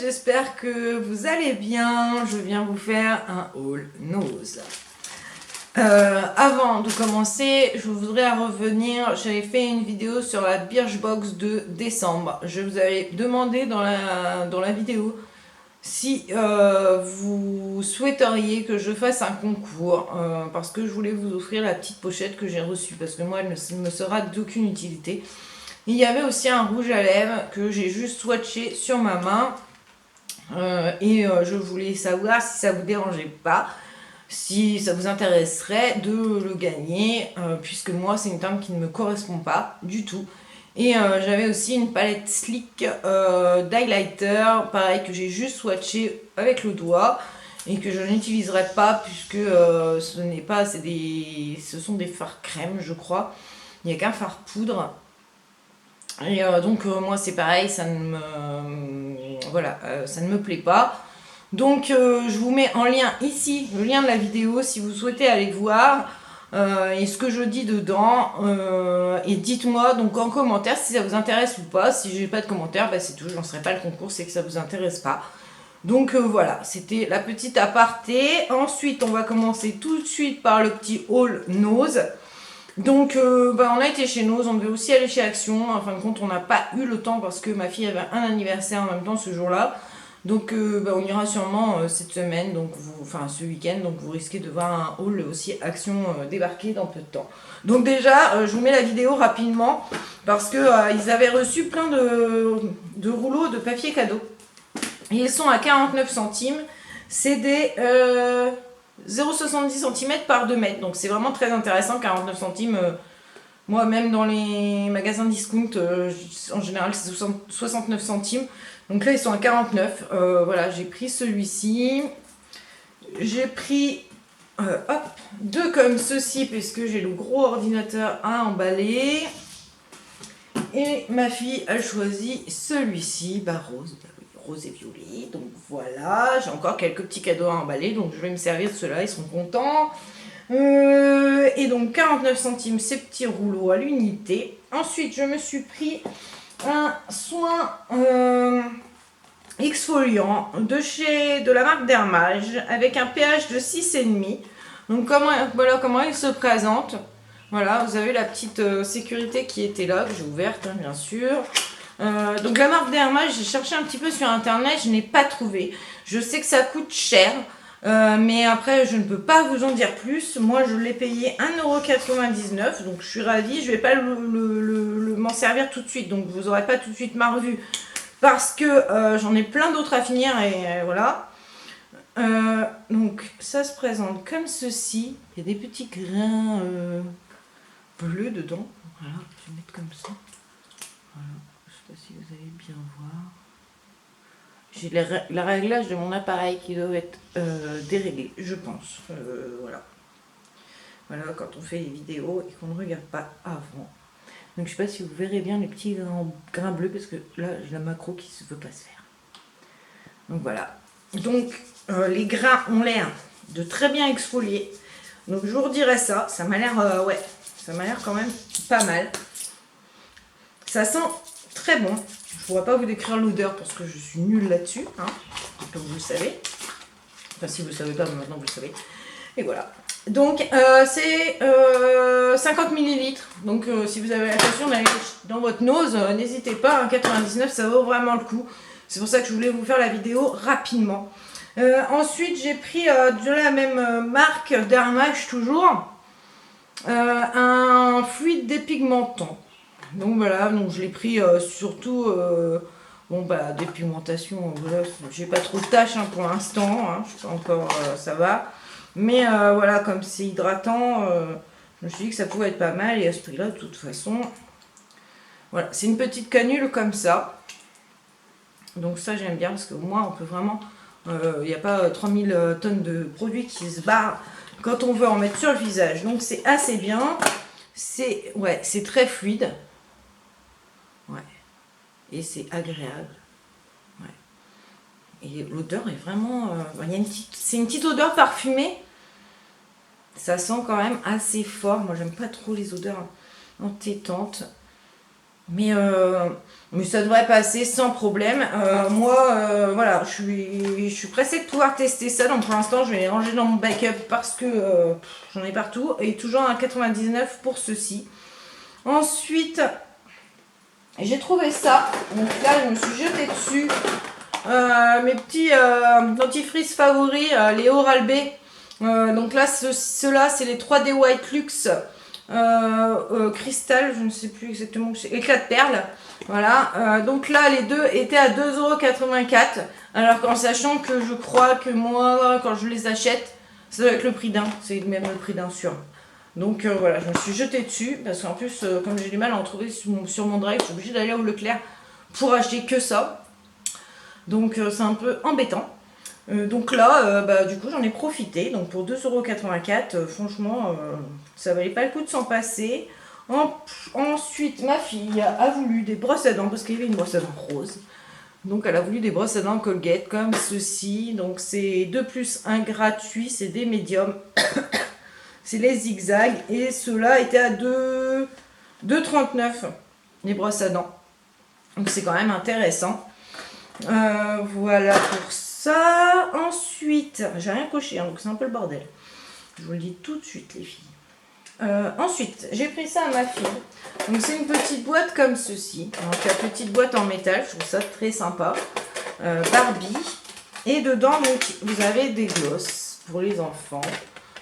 j'espère que vous allez bien. Je viens vous faire un haul nose. Avant de commencer, je voudrais revenir, j'avais fait une vidéo sur la Birchbox de décembre. Je vous avais demandé dans la vidéo si vous souhaiteriez que je fasse un concours, parce que je voulais vous offrir la petite pochette que j'ai reçue, parce que moi elle ne me sera d'aucune utilité. Il y avait aussi un rouge à lèvres que j'ai juste swatché sur ma main, et je voulais savoir si ça vous dérangeait pas, si ça vous intéresserait de le gagner, puisque moi c'est une teinte qui ne me correspond pas du tout. Et j'avais aussi une palette Sleek d'highlighter, pareil, que j'ai juste swatché avec le doigt et que je n'utiliserai pas puisque ce n'est pas, ce sont des fards crème, je crois. Il n'y a qu'un fard poudre. Et donc moi c'est pareil, ça ne me plaît pas. Donc je vous mets en lien ici le lien de la vidéo si vous souhaitez aller voir. Et ce que je dis dedans, et dites-moi donc en commentaire si ça vous intéresse ou pas. Si j'ai pas de commentaire, c'est tout, je lancerai pas le concours, c'est que ça vous intéresse pas. Donc voilà, c'était la petite aparté. Ensuite on va commencer tout de suite par le petit haul nose. Donc on a été chez Nose, on devait aussi aller chez Action. En fin de compte on n'a pas eu le temps parce que ma fille avait un anniversaire en même temps ce jour-là. Donc on ira sûrement cette semaine, donc ce week-end, donc vous risquez de voir un haul aussi Action débarquer dans peu de temps. Donc déjà, je vous mets la vidéo rapidement parce que ils avaient reçu plein de rouleaux de papier cadeau. Et ils sont à 49 centimes, c'est des 0,70 cm par 2 mètres, donc c'est vraiment très intéressant, 49 centimes. Moi même dans les magasins discount, en général c'est 69 centimes. Donc là ils sont à 49. Voilà, j'ai pris celui-ci. J'ai pris deux comme ceci puisque j'ai le gros ordinateur à emballer. Et ma fille a choisi celui-ci, rose et violet. Donc voilà, j'ai encore quelques petits cadeaux à emballer. Donc je vais me servir de ceux-là, ils seront contents. Et donc 49 centimes ces petits rouleaux à l'unité. Ensuite je me suis pris un soin exfoliant de la marque Dermage avec un pH de 6,5. Donc voilà comment il se présente. Voilà, vous avez la petite sécurité qui était là, que j'ai ouverte bien sûr. Donc la marque Dermage, j'ai cherché un petit peu sur internet, je n'ai pas trouvé. Je sais que ça coûte cher. Mais après je ne peux pas vous en dire plus. Moi je l'ai payé 1,99 €, donc je suis ravie. Je vais pas m'en servir tout de suite, donc vous aurez pas tout de suite ma revue parce que j'en ai plein d'autres à finir et voilà. Donc ça se présente comme ceci. Il y a des petits grains bleus dedans. Voilà, je vais mettre comme ça. Voilà, je sais pas si vous allez bien voir. J'ai le réglage de mon appareil qui doit être déréglé, je pense. Voilà. Voilà, quand on fait les vidéos et qu'on ne regarde pas avant. Donc je ne sais pas si vous verrez bien les petits grains bleus parce que là j'ai la macro qui ne veut pas se faire. Donc voilà. Donc les grains ont l'air de très bien exfolier. Donc je vous redirai ça. Ça m'a l'air ça m'a l'air quand même pas mal. Ça sent très bon. Je ne pourrais pas vous décrire l'odeur parce que je suis nulle là-dessus, hein, comme vous le savez. Enfin, si vous ne le savez pas, maintenant vous le savez. Et voilà. Donc, c'est 50 ml. Donc, si vous avez l'intention d'aller dans votre nose, n'hésitez pas. 1,99 €, ça vaut vraiment le coup. C'est pour ça que je voulais vous faire la vidéo rapidement. Ensuite, j'ai pris de la même marque, Dermage toujours, un fluide dépigmentant. Donc voilà, donc je l'ai pris surtout dépigmentation, voilà, j'ai pas trop de tâches pour l'instant, hein, je sais pas encore, ça va. Mais voilà, comme c'est hydratant, je me suis dit que ça pouvait être pas mal et à ce prix-là, de toute façon. Voilà, c'est une petite canule comme ça. Donc ça j'aime bien parce qu'au moins on peut vraiment, il n'y a pas 3000 tonnes de produits qui se barrent quand on veut en mettre sur le visage. Donc c'est assez bien, c'est très fluide. Ouais. Et c'est agréable. Ouais. Et l'odeur est vraiment... c'est une petite odeur parfumée. Ça sent quand même assez fort. Moi, j'aime pas trop les odeurs entêtantes. Mais ça devrait passer sans problème. Moi, voilà, je suis pressée de pouvoir tester ça. Donc pour l'instant, je vais les ranger dans mon backup parce que j'en ai partout. Et toujours à 99 pour ceci. Ensuite, j'ai trouvé ça. Donc là, je me suis jetée dessus. Mes petits dentifrices favoris, les Oral-B. Donc là, ceux-là, c'est les 3D White Luxe Cristal, je ne sais plus exactement, éclat de perles. Voilà, donc là, les deux étaient à 2,84 €. Alors qu'en sachant que je crois que moi, quand je les achète, ça doit être le prix d'un. C'est même le prix d'un sûr. Donc voilà, je me suis jetée dessus. Parce qu'en plus, comme j'ai du mal à en trouver sur mon drive, je suis obligée d'aller au Leclerc pour acheter que ça. Donc c'est un peu embêtant. Donc là, du coup, j'en ai profité. Donc pour 2,84 €, franchement, ça valait pas le coup de s'en passer. Ensuite, ma fille a voulu des brosses à dents parce qu'il y avait une brosse à dents rose. Donc elle a voulu des brosses à dents Colgate comme ceci. Donc c'est 2 plus 1 gratuit, c'est des médiums. C'est les zigzags. Et ceux-là étaient à 2,39 € les brosses à dents. Donc c'est quand même intéressant. Voilà pour ça. Ensuite, j'ai rien coché, hein, donc c'est un peu le bordel. Je vous le dis tout de suite, les filles. Ensuite, j'ai pris ça à ma fille. Donc c'est une petite boîte comme ceci. Donc la petite boîte en métal, je trouve ça très sympa. Barbie. Et dedans, donc, vous avez des glosses pour les enfants.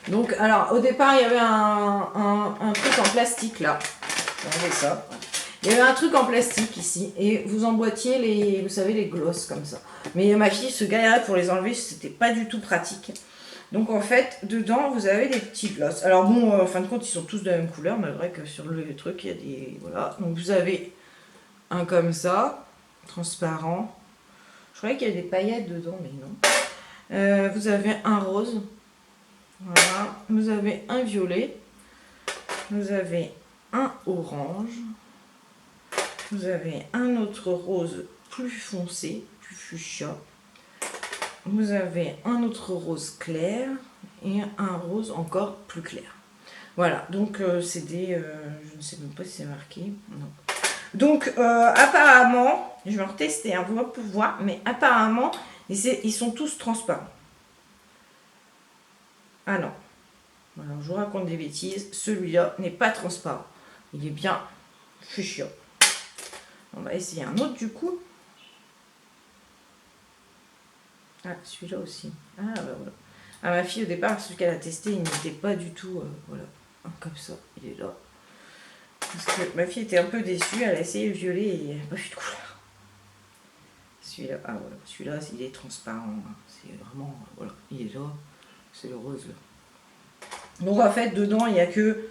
Donc, alors, au départ, il y avait un truc en plastique là. Regardez ça. Il y avait un truc en plastique ici et vous emboîtiez les, vous savez, les glosses comme ça. Mais ma fille se galérait pour les enlever, c'était pas du tout pratique. Donc en fait, dedans, vous avez des petits glosses. Alors bon, en fin de compte, ils sont tous de la même couleur, malgré que sur le truc, il y a des... Voilà. Donc vous avez un comme ça, transparent. Je croyais qu'il y avait des paillettes dedans, mais non. Vous avez un rose. Voilà. Vous avez un violet. Vous avez un orange. Vous avez un autre rose plus foncé, plus fuchsia. Vous avez un autre rose clair et un rose encore plus clair. Voilà, donc c'est des... je ne sais même pas si c'est marqué. Non. Donc apparemment, je vais en retester, hein, vous va pouvoir, mais apparemment, ils sont tous transparents. Ah non. Alors je vous raconte des bêtises. Celui-là n'est pas transparent. Il est bien fuchsia. On va essayer un autre du coup. Ah, celui-là aussi. Ah, bah voilà. Ah, ma fille, au départ, celui qu'elle a testé, il n'était pas du tout... voilà, comme ça, il est là. Parce que ma fille était un peu déçue, elle a essayé le violet et il n'y a pas vu de couleur. Celui-là, ah voilà, celui-là, il est transparent. C'est vraiment... voilà, il est là. C'est le rose là. Donc en fait, dedans, il n'y a que...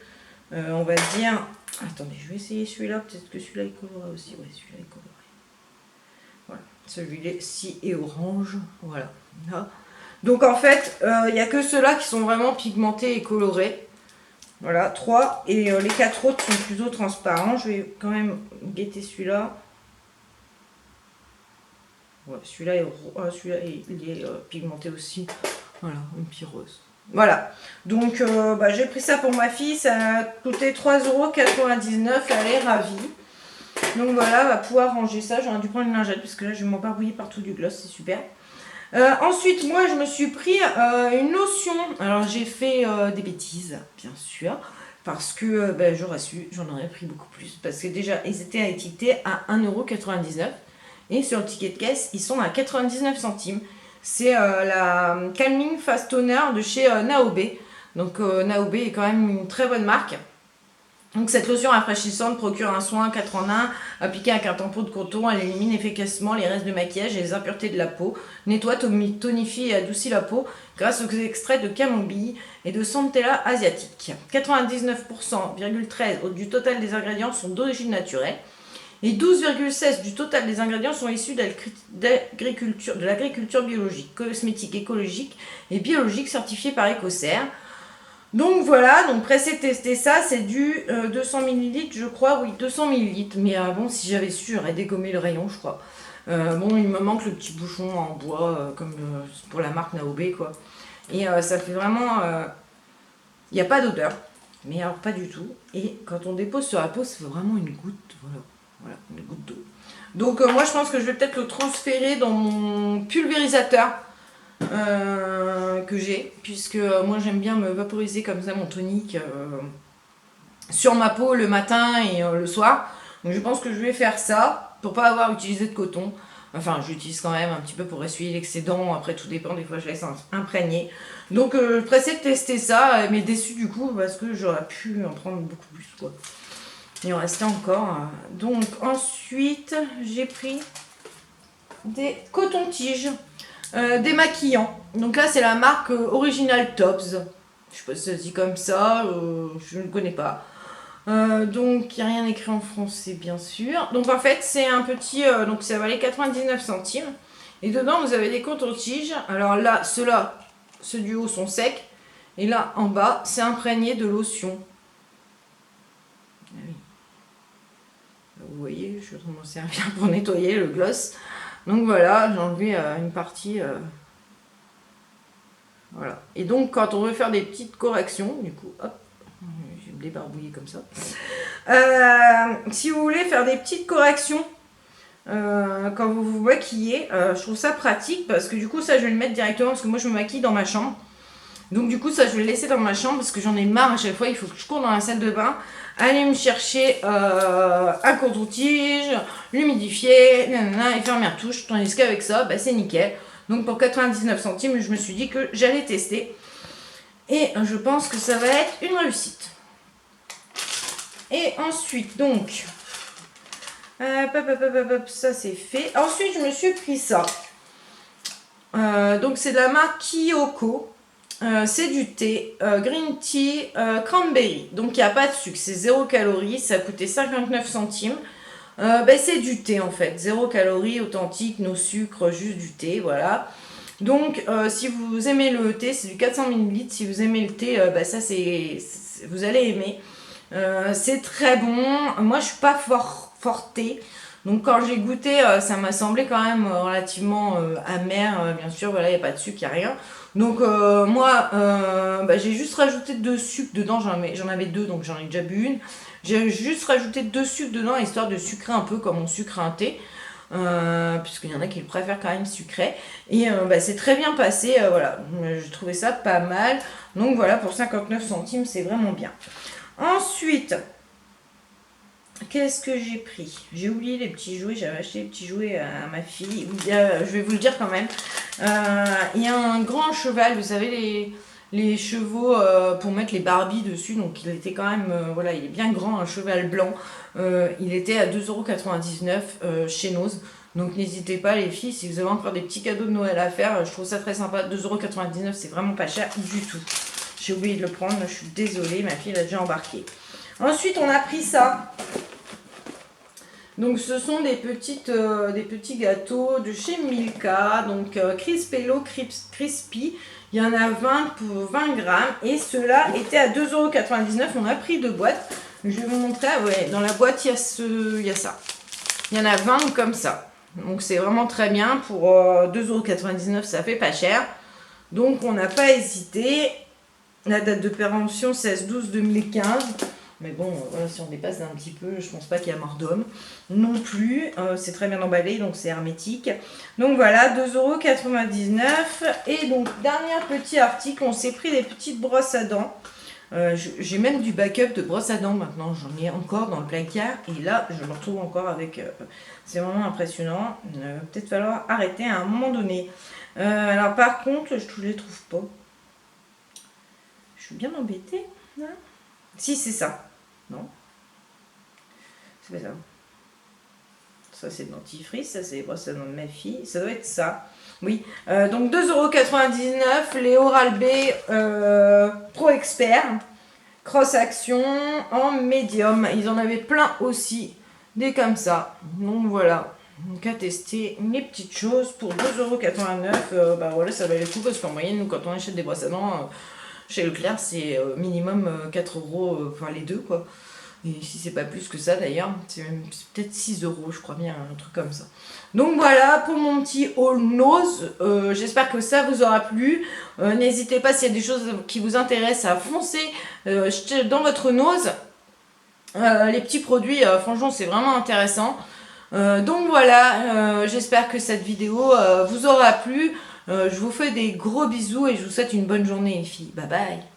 on va dire... Attendez, je vais essayer celui-là. Peut-être que celui-là est coloré aussi. Ouais, celui-là est coloré. Voilà. Celui-ci est orange. Voilà. Là. Donc en fait, il n'y a que ceux-là qui sont vraiment pigmentés et colorés. Voilà, 3. Et les 4 autres sont plutôt transparents. Je vais quand même guetter celui-là. Ouais, celui-là il est pigmenté aussi. Voilà, un petit rose. Voilà, donc j'ai pris ça pour ma fille, ça a coûté 3,99 €, elle est ravie. Donc voilà, elle va pouvoir ranger ça, j'aurais dû prendre une lingette parce que là je vais m'embarbouiller partout du gloss, c'est super. Ensuite, moi je me suis pris une lotion, alors j'ai fait des bêtises, bien sûr, parce que j'aurais su, j'en aurais pris beaucoup plus, parce que déjà ils étaient étiquetés à 1,99 € et sur le ticket de caisse ils sont à 99 centimes. C'est la Calming Fast Toner de chez Naobe. Donc Naobe est quand même une très bonne marque. Donc cette lotion rafraîchissante procure un soin 4 en 1, appliqué avec un tampon de coton. Elle élimine efficacement les restes de maquillage et les impuretés de la peau, nettoie, tonifie et adoucit la peau grâce aux extraits de camomille et de centella asiatique. 99,13% du total des ingrédients sont d'origine naturelle. Et 12,16% du total des ingrédients sont issus de l'agriculture biologique, cosmétique, écologique et biologique certifiée par Ecocer. Donc voilà, donc pressé de tester ça, c'est du 200 ml je crois, oui 200 ml. Mais bon, si j'avais su, j'aurais dégommé le rayon je crois. Bon, il me manque le petit bouchon en bois, comme pour la marque Naobe quoi. Et ça fait vraiment... il n'y a pas d'odeur, mais alors pas du tout. Et quand on dépose sur la peau, ça fait vraiment une goutte, voilà. Voilà, une goutte d'eau. Donc moi je pense que je vais peut-être le transférer dans mon pulvérisateur que j'ai, puisque moi j'aime bien me vaporiser comme ça mon tonique sur ma peau le matin et le soir. Donc je pense que je vais faire ça pour pas avoir utilisé de coton. Enfin, j'utilise quand même un petit peu pour essuyer l'excédent. Après, tout dépend. Des fois, je laisse imprégner. Donc, je pressais de tester ça, mais déçu du coup parce que j'aurais pu en prendre beaucoup plus, quoi. Il en restait encore. Donc, ensuite, j'ai pris des cotons-tiges démaquillants. Donc là, c'est la marque Original Tops. Je sais pas si ça se dit comme ça. Je ne connais pas. Donc il n'y a rien écrit en français bien sûr. Donc en fait c'est un petit, donc ça valait 99 centimes. Et dedans vous avez des cotons-tiges. Alors là, ceux du haut sont secs. Et là en bas c'est imprégné de lotion. Ah oui. Vous voyez, je vais m'en servir pour nettoyer le gloss. Donc voilà, j'ai enlevé une partie. Voilà. Et donc quand on veut faire des petites corrections, du coup, hop. Je vais me débarbouiller comme ça. Si vous voulez faire des petites corrections quand vous vous maquillez, je trouve ça pratique parce que du coup ça je vais le mettre directement parce que moi je me maquille dans ma chambre. Donc du coup ça je vais le laisser dans ma chambre parce que j'en ai marre à chaque fois, il faut que je cours dans la salle de bain, aller me chercher un coton-tige, l'humidifier, et faire mes retouches, tandis qu'avec ça, bah, c'est nickel. Donc pour 99 centimes, je me suis dit que j'allais tester. Et je pense que ça va être une réussite. Et ensuite, donc, ça c'est fait. Ensuite, je me suis pris ça. Donc, c'est de la marque Kyoko. C'est du thé, green tea, cranberry. Donc, il n'y a pas de sucre, c'est 0 calories. Ça a coûté 59 centimes. C'est du thé en fait. 0 calories, authentique, no sucre, juste du thé, voilà. Donc, si vous aimez le thé, c'est du 400 ml. Si vous aimez le thé, ça, vous allez aimer. C'est très bon. Moi, je suis pas fort thé. Donc, quand j'ai goûté, ça m'a semblé quand même relativement amer. Bien sûr, voilà, il n'y a pas de sucre, il n'y a rien. Donc, moi, j'ai juste rajouté 2 sucres dedans. J'en avais 2, donc j'en ai déjà bu une. J'ai juste rajouté 2 sucres dedans, histoire de sucrer un peu comme on sucre un thé. Puisqu'il y en a qui le préfèrent quand même sucré et c'est très bien passé, voilà, j'ai trouvé ça pas mal, donc voilà, pour 59 centimes c'est vraiment bien. Ensuite, qu'est-ce que j'ai pris? J'ai oublié les petits jouets, j'avais acheté les petits jouets à ma fille, je vais vous le dire quand même. Il y a un grand cheval, vous savez les chevaux pour mettre les Barbies dessus, donc il était quand même, voilà, il est bien grand, un cheval blanc. Il était à 2,99€ chez Noz. Donc n'hésitez pas les filles, si vous avez encore des petits cadeaux de Noël à faire, je trouve ça très sympa. 2,99€, c'est vraiment pas cher du tout. J'ai oublié de le prendre, je suis désolée, ma fille l'a déjà embarqué. Ensuite on a pris ça. Donc ce sont des petits gâteaux de chez Milka, donc Crispello Crispy. Il y en a 20 pour 20 grammes et ceux-là étaient à 2,99€. On a pris 2 boîtes. Je vais vous montrer, ouais, dans la boîte il y a ça. Il y en a 20 comme ça. Donc c'est vraiment très bien. Pour 2,99€, ça fait pas cher. Donc on n'a pas hésité. La date de péremption 16/12/2015. Mais bon, voilà, si on dépasse d'un petit peu, je pense pas qu'il y a mort d'homme non plus. C'est très bien emballé, donc c'est hermétique. Donc voilà, 2,99€. Et donc, dernier petit article, on s'est pris des petites brosses à dents. J'ai même du backup de brosses à dents maintenant. J'en ai encore dans le placard. Et là, je me retrouve encore avec... c'est vraiment impressionnant. Il va peut-être falloir arrêter à un moment donné. Alors par contre, je ne les trouve pas. Je suis bien embêtée. Là. Si, c'est ça. Non. C'est pas ça. Ça, c'est le dentifrice. Ça, c'est les brosses à dents de ma fille. Ça doit être ça. Oui. Donc, 2,99€. Les Oral-B Pro Expert. Cross Action en médium. Ils en avaient plein aussi. Des comme ça. Donc, voilà. Donc, à tester les petites choses pour 2,89€. Voilà, ça valait le coup parce qu'en moyenne, nous, quand on achète des brosses à dents... chez Leclerc, c'est minimum 4€, enfin les deux quoi. Et si c'est pas plus que ça d'ailleurs, c'est peut-être 6€, je crois bien, un truc comme ça. Donc voilà pour mon petit haul Noz. J'espère que ça vous aura plu. N'hésitez pas s'il y a des choses qui vous intéressent à foncer dans votre Noz. les petits produits, franchement, c'est vraiment intéressant. Donc voilà, j'espère que cette vidéo vous aura plu. Je vous fais des gros bisous et je vous souhaite une bonne journée les filles. Bye bye.